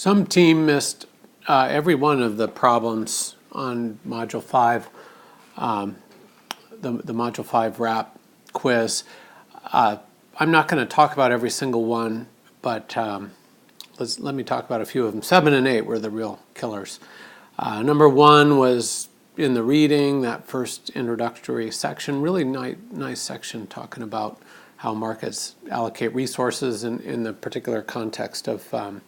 Some team missed every one of the problems on Module 5, the Module 5 wrap quiz. I'm not going to talk about every single one, but let me talk about a few of them. 7 and 8 were the real killers. Number 1 was in the reading, that first introductory section, really nice section talking about how markets allocate resources in the particular context of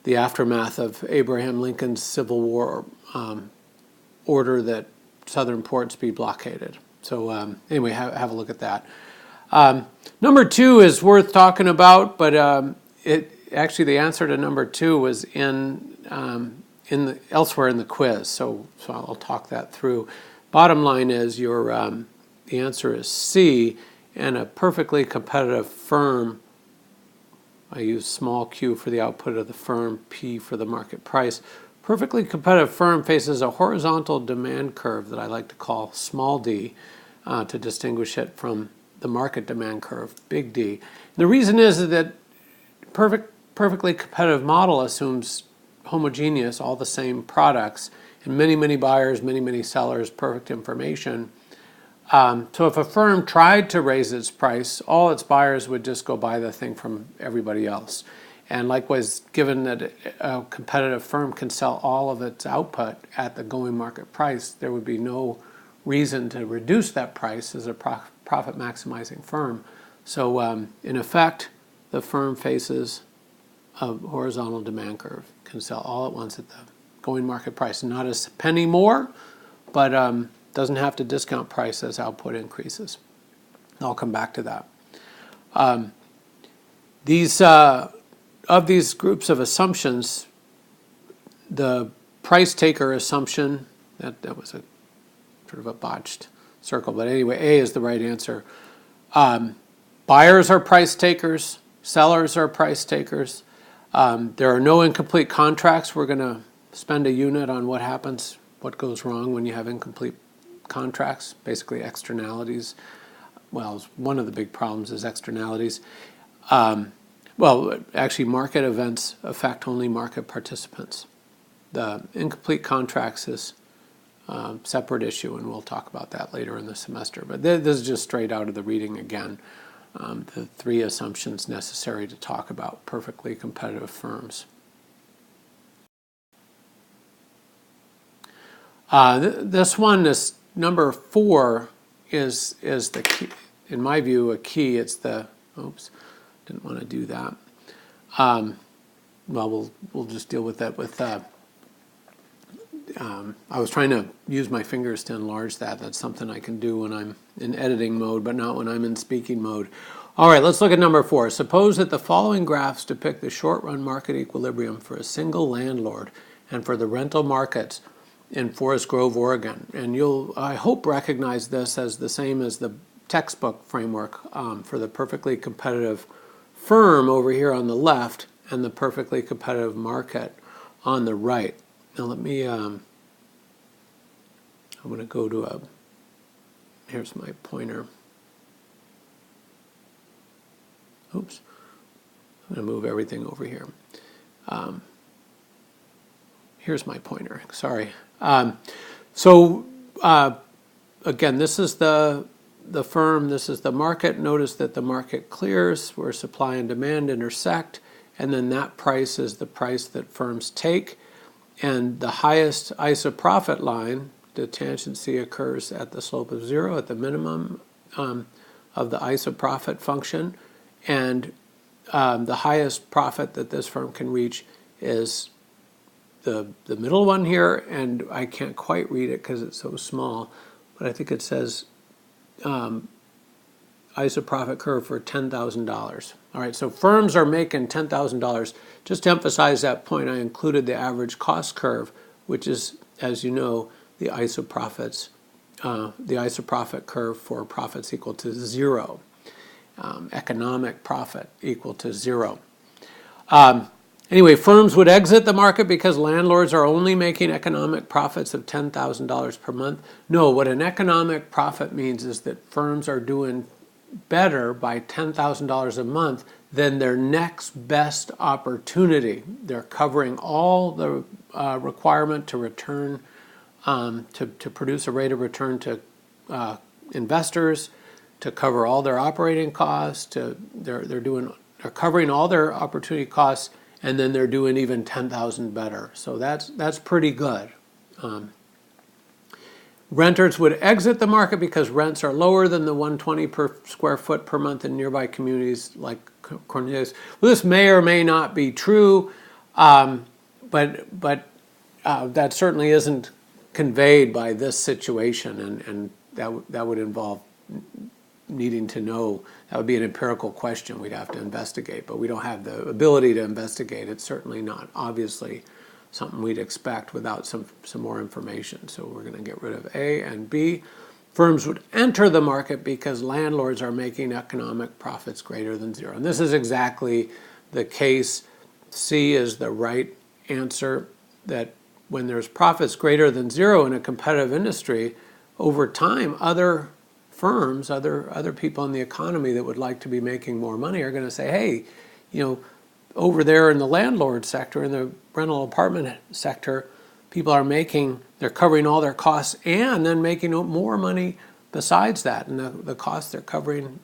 the aftermath of Abraham Lincoln's Civil War order that southern ports be blockaded. So anyway, have a look at that. Number 2 is worth talking about, but actually the answer to number 2 was elsewhere in the quiz. So I'll talk that through. Bottom line is the answer is C, and a perfectly competitive firm. I use small q for the output of the firm, P for the market price. Perfectly competitive firm faces a horizontal demand curve that I like to call small d to distinguish it from the market demand curve, big D. And the reason is that perfectly competitive model assumes homogeneous, all the same products, and many buyers, many sellers, perfect information. So if a firm tried to raise its price, all its buyers would just go buy the thing from everybody else. And likewise, given that a competitive firm can sell all of its output at the going market price, there would be no reason to reduce that price as a profit maximizing firm. So in effect, the firm faces a horizontal demand curve, can sell all at once at the going market price. Not a penny more, but doesn't have to discount price as output increases. I'll come back to that. Of these groups of assumptions, the price taker assumption, that was a sort of a botched circle, but anyway, A is the right answer. Buyers are price takers, sellers are price takers. There are no incomplete contracts. We're going to spend a unit on what happens, what goes wrong when you have incomplete contracts, basically externalities. Well, one of the big problems is externalities. Well, actually, market events affect only market participants. The incomplete contracts is a separate issue, and we'll talk about that later in the semester. But this is just straight out of the reading again, the 3 assumptions necessary to talk about perfectly competitive firms. This one, this number 4, is the key, in my view, a key. It's the, oops, didn't want to do that. Well, we'll just deal with that with, I was trying to use my fingers to enlarge that. That's something I can do when I'm in editing mode, but not when I'm in speaking mode. All right, let's look at number 4. Suppose that the following graphs depict the short-run market equilibrium for a single landlord and for the rental markets in Forest Grove, Oregon. And you'll, I hope, recognize this as the same as the textbook framework for the perfectly competitive firm over here on the left and the perfectly competitive market on the right. Now let me, I'm going to go to here's my pointer. Oops, I'm going to move everything over here. Here's my pointer, sorry. Again, this is the firm, this is the market. Notice that the market clears where supply and demand intersect, and then that price is the price that firms take. And the highest isoprofit line, the tangency occurs at the slope of 0 at the minimum of the isoprofit function. And the highest profit that this firm can reach is the middle one here, and I can't quite read it because it's so small, but I think it says isoprofit curve for $10,000. All right, so firms are making $10,000. Just to emphasize that point, I included the average cost curve, which is, as you know, the isoprofit curve for profits equal to 0. Economic profit equal to 0. Anyway, firms would exit the market because landlords are only making economic profits of $10,000 per month. No, what an economic profit means is that firms are doing better by $10,000 a month then their next best opportunity, they're covering all the requirement to return, to produce a rate of return to investors, to cover all their operating costs, they're covering all their opportunity costs, and then they're doing even 10,000 better. So that's pretty good. Renters would exit the market because rents are lower than the $120 per square foot per month in nearby communities like Cornelius. Well, this may or may not be true, but that certainly isn't conveyed by this situation, and that would involve needing to know. That would be an empirical question we'd have to investigate, but we don't have the ability to investigate. It's certainly not obviously something we'd expect without some more information. So we're going to get rid of A and B. Firms would enter the market because landlords are making economic profits greater than zero. And this is exactly the case. C is the right answer, that when there's profits greater than zero in a competitive industry, over time, other firms, other people in the economy that would like to be making more money are going to say, hey, over there in the landlord sector, in the rental apartment sector, people are they're covering all their costs and then making more money besides that. And the costs they're covering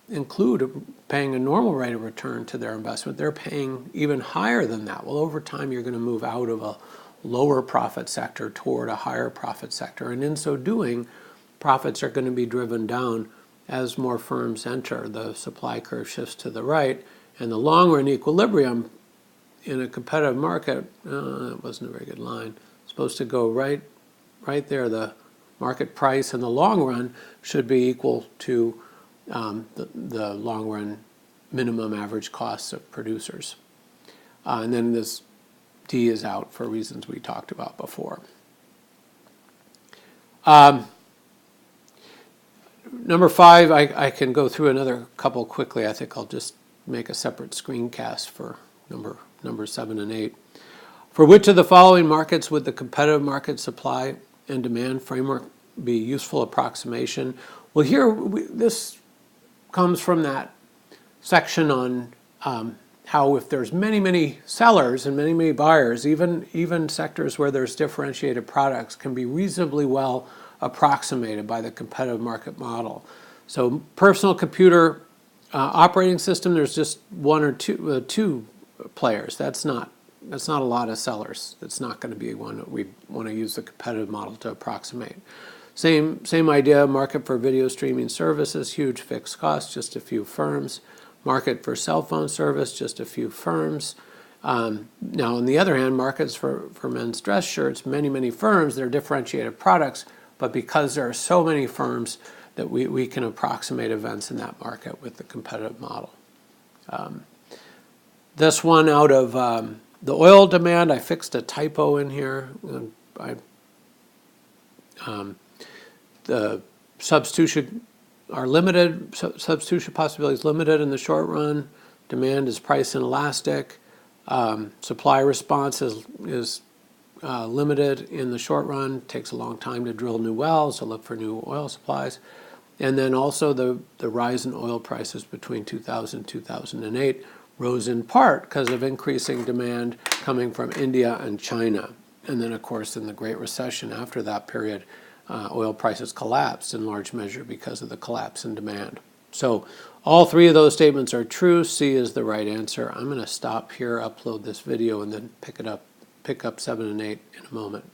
include paying a normal rate of return to their investment. They're paying even higher than that. Well, over time, you're going to move out of a lower profit sector toward a higher profit sector. And in so doing, profits are going to be driven down as more firms enter. The supply curve shifts to the right. And the long-run equilibrium in a competitive market, that wasn't a very good line, it's supposed to go right there. The market price in the long run should be equal to the long-run minimum average costs of producers. And then this D is out for reasons we talked about before. Number 5, I can go through another couple quickly. I think I'll just make a separate screencast for number 7 and 8. For which of the following markets would the competitive market supply and demand framework be useful approximation? Well, here this comes from that section on how if there's many sellers and many buyers, even sectors where there's differentiated products can be reasonably well approximated by the competitive market model. So personal computer operating system, there's just one or two players. That's not a lot of sellers. That's not going to be one that we want to use the competitive model to approximate. Same idea. Market for video streaming services, huge fixed costs, just a few firms. Market for cell phone service, just a few firms. Now, on the other hand, markets for men's dress shirts, many firms. They're differentiated products, but because there are so many firms, that we can approximate events in that market with the competitive model. This one out of the oil demand, I fixed a typo in here. The substitution are limited, substitution possibilities limited in the short run. Demand is price inelastic. Supply response is limited in the short run. Takes a long time to drill new wells, so look for new oil supplies. And then also the rise in oil prices between 2000 and 2008 rose in part because of increasing demand coming from India and China. And then, of course, in the Great Recession after that period, oil prices collapsed in large measure because of the collapse in demand. So all 3 of those statements are true. C is the right answer. I'm going to stop here, upload this video, and then pick up 7 and 8 in a moment.